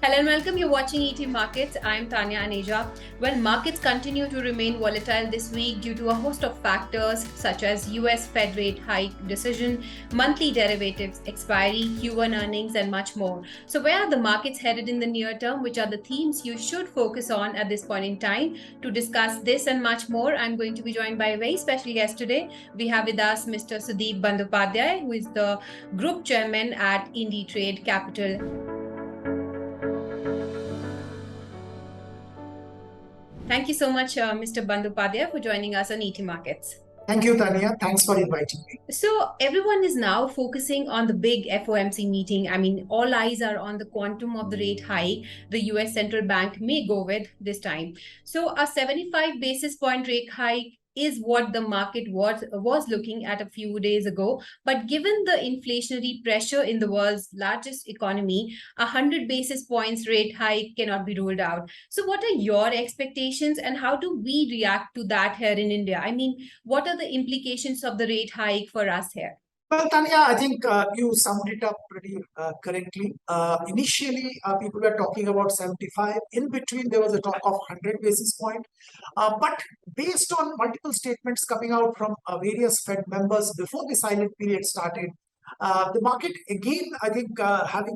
Hello and welcome. You're watching ET Markets. I'm Tanya Aneja. Well, markets continue to remain volatile this week due to a host of factors such as US Fed rate hike decision, monthly derivatives expiry, Q1 earnings, and much more. So, where are the markets headed in the near term? Which are the themes you should focus on at this point in time? To discuss this and much more, I'm going to be joined by a very special guest today. We have with us Mr. Sudip Bandyopadhyay, who is the Group Chairman at Inditrade Capital. Thank you so much, Mr. Bandyopadhyay, for joining us on ET Markets. Thank you, Tanya. Thanks for inviting me. So everyone is now focusing on the big FOMC meeting. I mean, all eyes are on the quantum of the rate hike the US Central Bank may go with this time. So a 75 basis point rate hike is what the market was looking at a few days ago. But given the inflationary pressure in the world's largest economy, 100 basis points rate hike cannot be ruled out. So what are your expectations and how do we react to that here in India? I mean, what are the implications of the rate hike for us here? Well, Tanya, I think you summed it up pretty correctly. Initially, people were talking about 75. In between, there was a talk of 100 basis point. But based on multiple statements coming out from various Fed members before the silent period started, the market again, I think,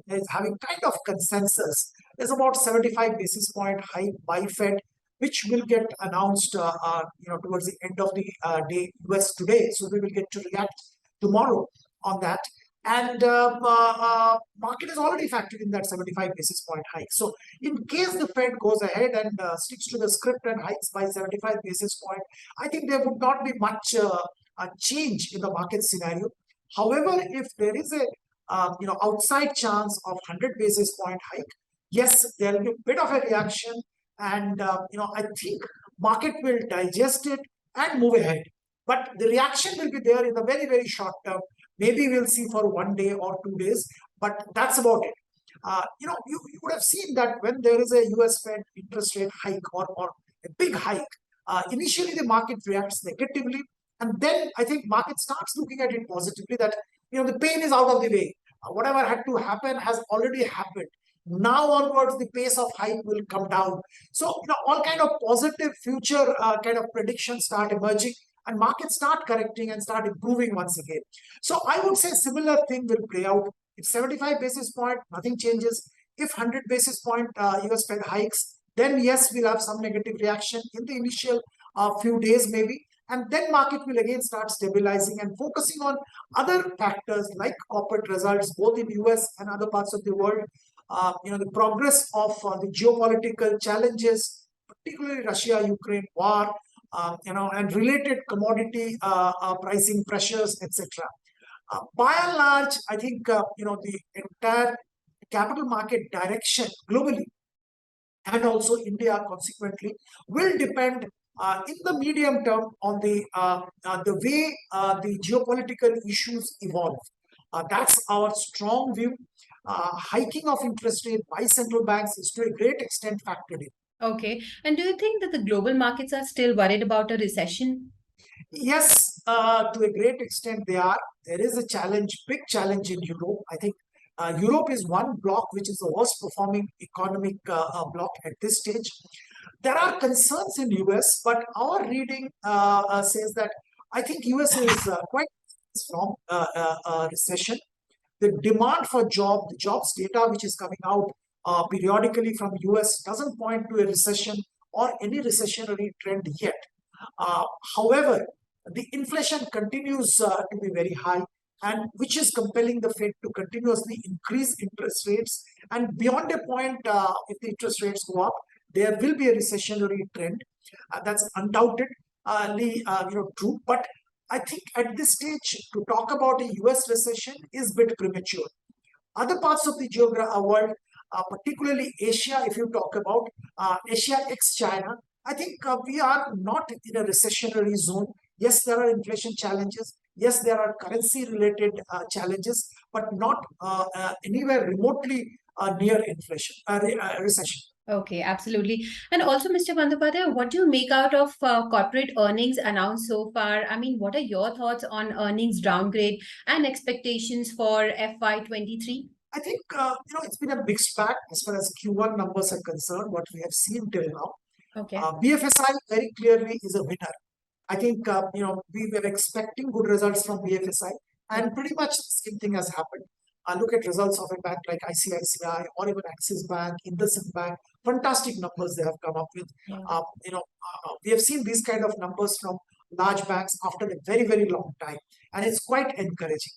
is having kind of consensus. There's about 75 basis point hike by Fed, which will get announced, towards the end of the day, US today. So we will get to react tomorrow on that. And market is already factored in that 75 basis point hike. So in case the Fed goes ahead and sticks to the script and hikes by 75 basis point, I think there would not be much change in the market scenario. However, if there is a outside chance of 100 basis point hike, yes, there will be a bit of a reaction, and I think market will digest it and move ahead. But the reaction will be there in the very, very short term. Maybe we'll see for 1 day or 2 days, but that's about it. You would have seen that when there is a US Fed interest rate hike or a big hike, initially the market reacts negatively. And then I think market starts looking at it positively that, the pain is out of the way. Whatever had to happen has already happened. Now onwards, the pace of hike will come down. So, all kind of positive future kind of predictions start emerging, and markets start correcting and start improving once again. So I would say similar thing will play out. If 75 basis point, nothing changes. If 100 basis point US Fed hikes, then yes, we'll have some negative reaction in the initial few days maybe. And then market will again start stabilizing and focusing on other factors like corporate results, both in US and other parts of the world. The progress of the geopolitical challenges, particularly Russia-Ukraine war, and related commodity pricing pressures, etc. By and large, I think the entire capital market direction globally and also India consequently will depend in the medium term on the way the geopolitical issues evolve. That's our strong view. Hiking of interest rate by central banks is to a great extent factored in. Okay. And do you think that the global markets are still worried about a recession? Yes, to a great extent they are. There is a challenge, big challenge in Europe. I think Europe is one bloc which is the worst performing economic bloc at this stage. There are concerns in US, but our reading says that I think US is quite from recession. The demand for the jobs data which is coming out periodically from US doesn't point to a recession or any recessionary trend yet. However, the inflation continues to be very high, and which is compelling the Fed to continuously increase interest rates. And beyond a point, if the interest rates go up, there will be a recessionary trend. That's undoubtedly true. But I think at this stage, to talk about a US recession is a bit premature. Other parts of the world, particularly Asia, if you talk about Asia ex-China, I think we are not in a recessionary zone. Yes, there are inflation challenges. Yes, there are currency-related challenges, but not anywhere remotely near inflation, recession. Okay, absolutely. And also, Mr. Bandyopadhyay, what do you make out of corporate earnings announced so far? I mean, what are your thoughts on earnings downgrade and expectations for FY23? I think it's been a mixed bag as far as Q1 numbers are concerned. What we have seen till now, Okay. BFSI very clearly is a winner. I think we were expecting good results from BFSI, and pretty much the same thing has happened. Look at results of a bank like ICICI or even Axis Bank, IndusInd Bank. Fantastic numbers they have come up with. Yeah. We have seen these kind of numbers from large banks after a very, very long time, and it's quite encouraging.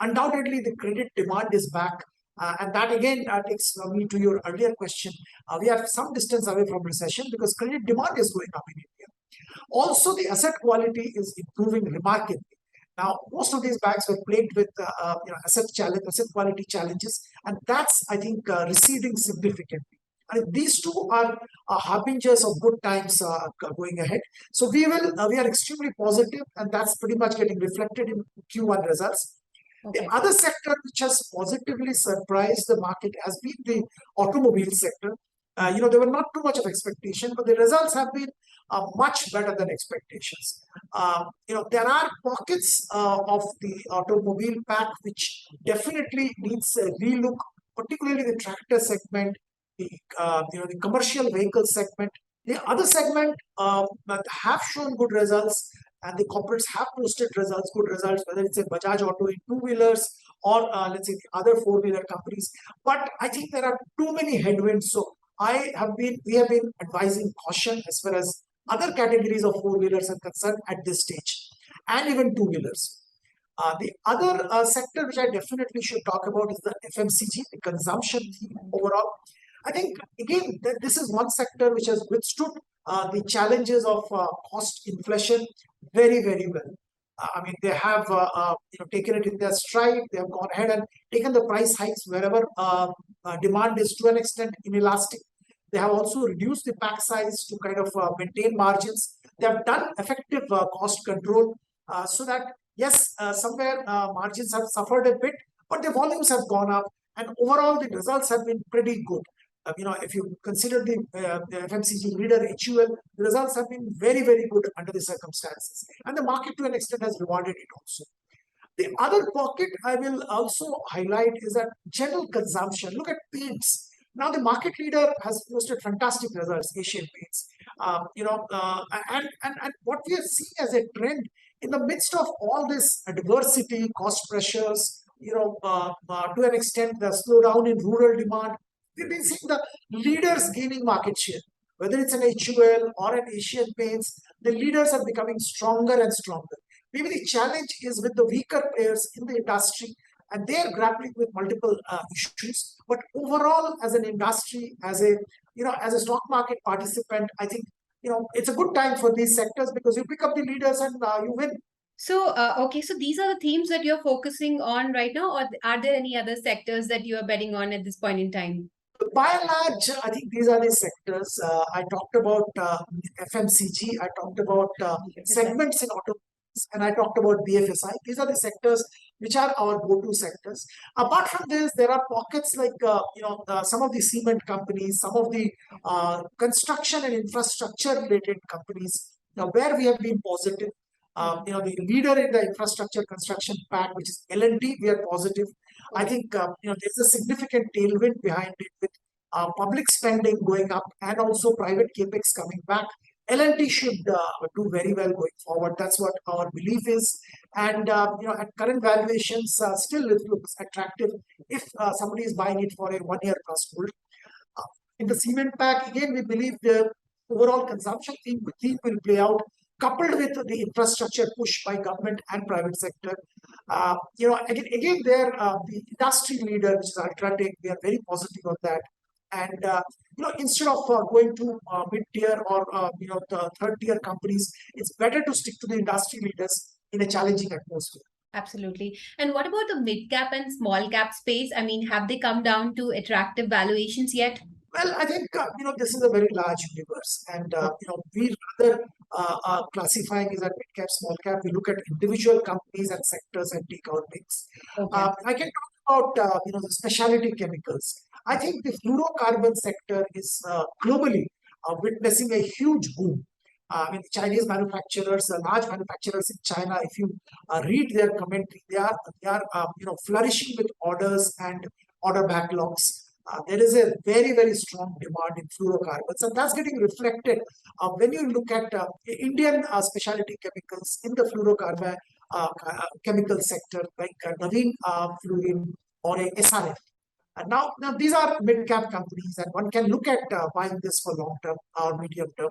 Undoubtedly, the credit demand is back, and that again takes me to your earlier question. We are some distance away from recession because credit demand is going up in India. Also, the asset quality is improving remarkably. Now, most of these banks were plagued with asset quality challenges, and that's, I think, receding significantly. And these two are harbingers of good times going ahead. So we are extremely positive, and that's pretty much getting reflected in Q1 results. Okay. The other sector which has positively surprised the market has been the automobile sector. There were not too much of expectation, but the results have been much better than expectations. There are pockets of the automobile pack which definitely needs a relook, particularly the tractor segment, the commercial vehicle segment. The other segment have shown good results, and the corporates have posted good results, whether it's a Bajaj Auto in two-wheelers or let's say the other four-wheeler companies. But I think there are too many headwinds. So we have been advising caution as far as other categories of four-wheelers are concerned at this stage, and even two-wheelers. The other sector which I definitely should talk about is the FMCG, the consumption theme overall. I think, again, this is one sector which has withstood the challenges of cost inflation very, very well. They have taken it in their stride. They have gone ahead and taken the price hikes wherever demand is to an extent inelastic. They have also reduced the pack size to kind of maintain margins. They have done effective cost control so that, yes, somewhere margins have suffered a bit, but the volumes have gone up, and overall the results have been pretty good. If you consider the FMCG leader HUL, the results have been very, very good under the circumstances, and the market to an extent has rewarded it also. The other pocket I will also highlight is that general consumption. Look at paints. Now the market leader has posted fantastic results, Asian Paints. And what we are seeing as a trend in the midst of all this adversity, cost pressures, to an extent the slowdown in rural demand, we've been seeing the leaders gaining market share. Whether it's an HUL or an Asian Paints, the leaders are becoming stronger and stronger. Maybe the challenge is with the weaker players in the industry, and they are grappling with multiple issues. But overall, as an industry, as a stock market participant, I think it's a good time for these sectors because you pick up the leaders and you win. So, okay, so these are the themes that you're focusing on right now, or are there any other sectors that you are betting on at this point in time? By and large, I think these are the sectors. I talked about FMCG, I talked about segments in automobiles, and I talked about BFSI. These are the sectors which are our go-to sectors. Apart from this, there are pockets like some of the cement companies, some of the construction and infrastructure related companies, where we have been positive. The leader in the infrastructure construction pack, which is L&T, we are positive. I think there's a significant tailwind behind it with public spending going up and also private capex coming back. L&T should do very well going forward. That's what our belief is. And at current valuations, still it looks attractive if somebody is buying it for a 1 year plus hold. In the cement pack, again, we believe the overall consumption theme will play out, coupled with the infrastructure push by government and private sector. Again, there the industry leader, which is Ultratech, we are very positive on that. And instead of going to mid-tier or the third-tier companies, it's better to stick to the industry leaders in a challenging atmosphere. Absolutely. And what about the mid-cap and small-cap space? Have they come down to attractive valuations yet? Well, I think this is a very large universe, and we rather classifying is at mid cap, small cap. We look at individual companies and sectors and take our picks. Okay. I can talk about the specialty chemicals. I think the fluorocarbon sector is globally witnessing a huge boom. Chinese manufacturers, large manufacturers in China, if you read their commentary, they are flourishing with orders and order backlogs. There is a very, very strong demand in fluorocarbons, and that's getting reflected when you look at Indian specialty chemicals in the fluorocarbon chemical sector, like Naveen Fluorine or a SRF. And now these are mid-cap companies, and one can look at buying this for long-term or medium-term.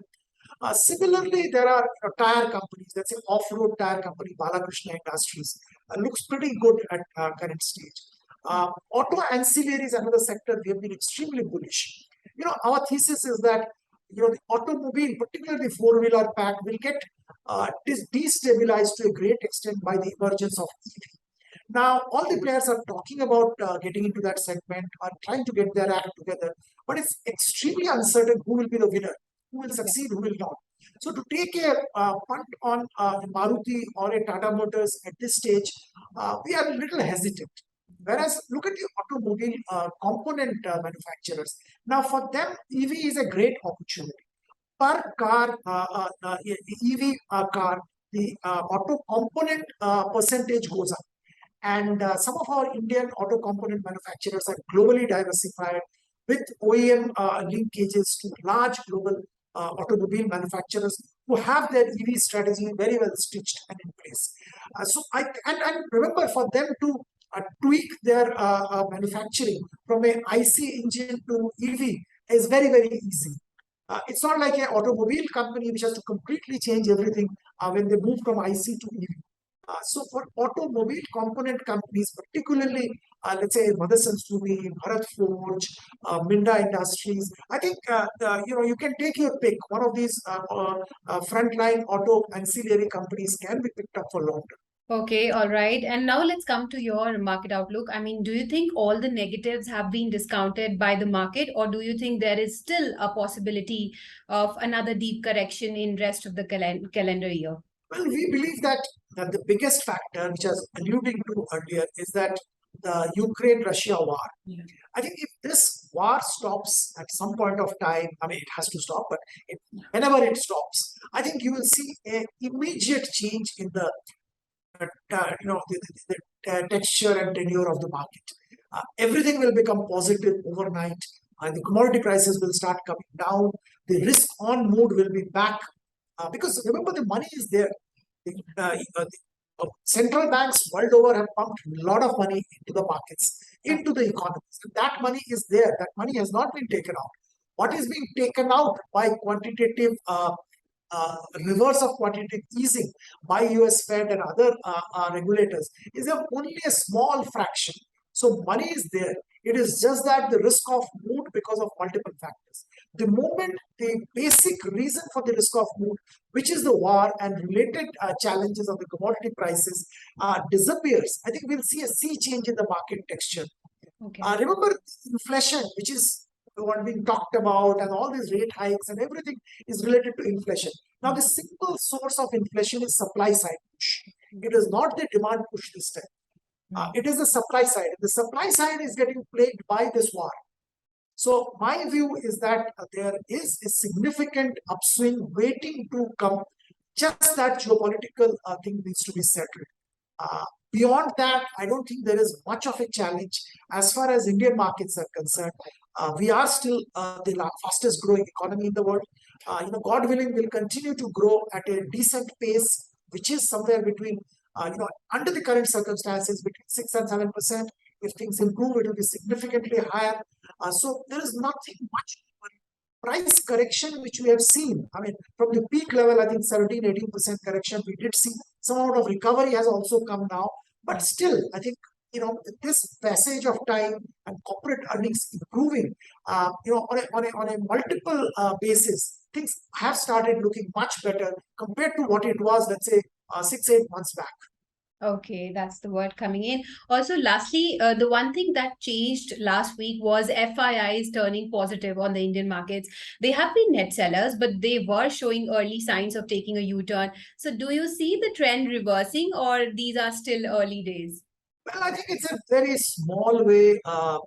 Similarly, there are tire companies. Let's say off-road tire company Balakrishna Industries looks pretty good at current stage. Auto ancillary is another sector we have been extremely bullish. Our thesis is that the automobile, particularly four-wheeler pack, will get destabilized to a great extent by the emergence of EV. Now, all the players are talking about getting into that segment, are trying to get their act together, but it's extremely uncertain who will be the winner, who will succeed, who will not. So to take a punt on Maruti or a Tata Motors at this stage, we are a little hesitant. Whereas look at the automobile component manufacturers. Now for them, EV is a great opportunity. Per car, EV car, the auto component percentage goes up. And some of our Indian auto component manufacturers are globally diversified with OEM linkages to large global automobile manufacturers who have their EV strategy very well stitched and in place. And remember, for them to tweak their manufacturing from an IC engine to EV is very, very easy. It's not like an automobile company which has to completely change everything when they move from IC to EV. So for automobile component companies, particularly, let's say Motherson Sumi, Bharat Forge, Minda Industries, I think you can take your pick. One of these frontline auto ancillary companies can be picked up for long term. Okay, all right. And now let's come to your market outlook. I mean, do you think all the negatives have been discounted by the market, or do you think there is still a possibility of another deep correction in rest of the calendar year? Well, we believe that the biggest factor, which I was alluding to earlier, is that the Ukraine-Russia war. Yeah. I think if this war stops at some point of time, I mean, it has to stop, but whenever it stops, I think you will see an immediate change in the texture and tenure of the market. Everything will become positive overnight. The commodity prices will start coming down. The risk-on mood will be back. Because remember, the money is there. The central banks world over have pumped a lot of money into the markets, into the economies. And that money is there. That money has not been taken out. What is being taken out by quantitative reverse of quantitative easing by US Fed and other regulators is only a small fraction. So money is there. It is just that the risk of mood because of multiple factors. The moment the basic reason for the risk of mood, which is the war and related challenges of the commodity prices, disappears, I think we'll see a sea change in the market texture. Okay. Remember inflation, which is what being talked about, and all these rate hikes and everything is related to inflation. Now, the simple source of inflation is supply side push. It is not the demand push this time. It is the supply side. The supply side is getting plagued by this war. So my view is that there is a significant upswing waiting to come. Just that geopolitical thing needs to be settled. Beyond that, I don't think there is much of a challenge as far as Indian markets are concerned. We are still the fastest growing economy in the world. God willing, will continue to grow at a decent pace, which is somewhere between, under the current circumstances, between 6 and 7%. If things improve, it will be significantly higher. So there is nothing much price correction which we have seen. I mean, from the peak level, I think 17-18% correction we did see. Some amount of recovery has also come now. But still, I think, this passage of time and corporate earnings improving, on a multiple basis, things have started looking much better compared to what it was, let's say, 6-8 months back. Okay, that's the word coming in. Also, lastly, the one thing that changed last week was FIIs turning positive on the Indian markets. They have been net sellers, but they were showing early signs of taking a U-turn. So do you see the trend reversing, or these are still early days? Well, I think it's a very small way, I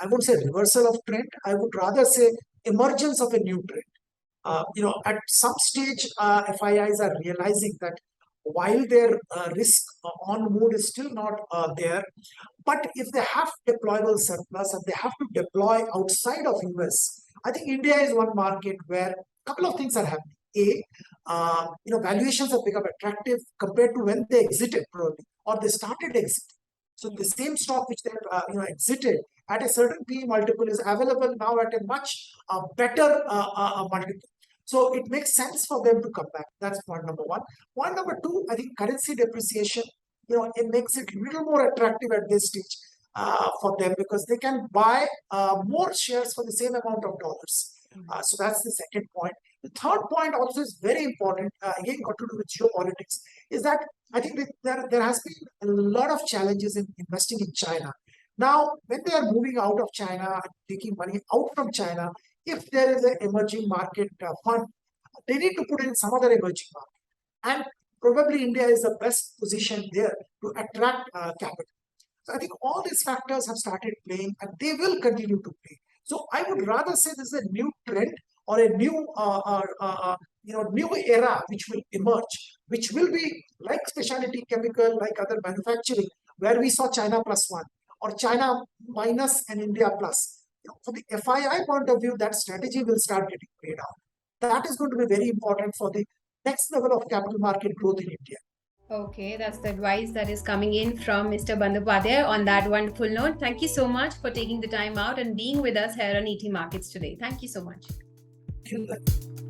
wouldn't say reversal of trend. I would rather say emergence of a new trend. At some stage, FIIs are realizing that while their risk on mood is still not there. But if they have deployable surplus and they have to deploy outside of US, I think India is one market where a couple of things are happening. Valuations have become attractive compared to when they exited probably, or they started exiting. So the same stock which they exited at a certain PE multiple is available now at a much better multiple. So it makes sense for them to come back. That's point number one. Point number two, I think currency depreciation, it makes it a little more attractive at this stage for them because they can buy more shares for the same amount of dollars. So that's the second point. The third point also is very important, again got to do with geopolitics, is that I think there has been a lot of challenges in investing in China. Now, when they are moving out of China, taking money out from China, if there is an emerging market fund, they need to put in some other emerging market. And probably India is the best position there to attract capital. So I think all these factors have started playing and they will continue to play. So I would rather say this is a new trend or a new new era which will emerge, which will be like specialty chemical, like other manufacturing, where we saw China +1 or China minus and India plus. For the FII point of view, that strategy will start getting played out. That is going to be very important for the next level of capital market growth in India. Okay, that's the advice that is coming in from Mr. Bandyopadhyay. On that wonderful note, thank you so much for taking the time out and being with us here on ET Markets today. Thank you so much. Thank you.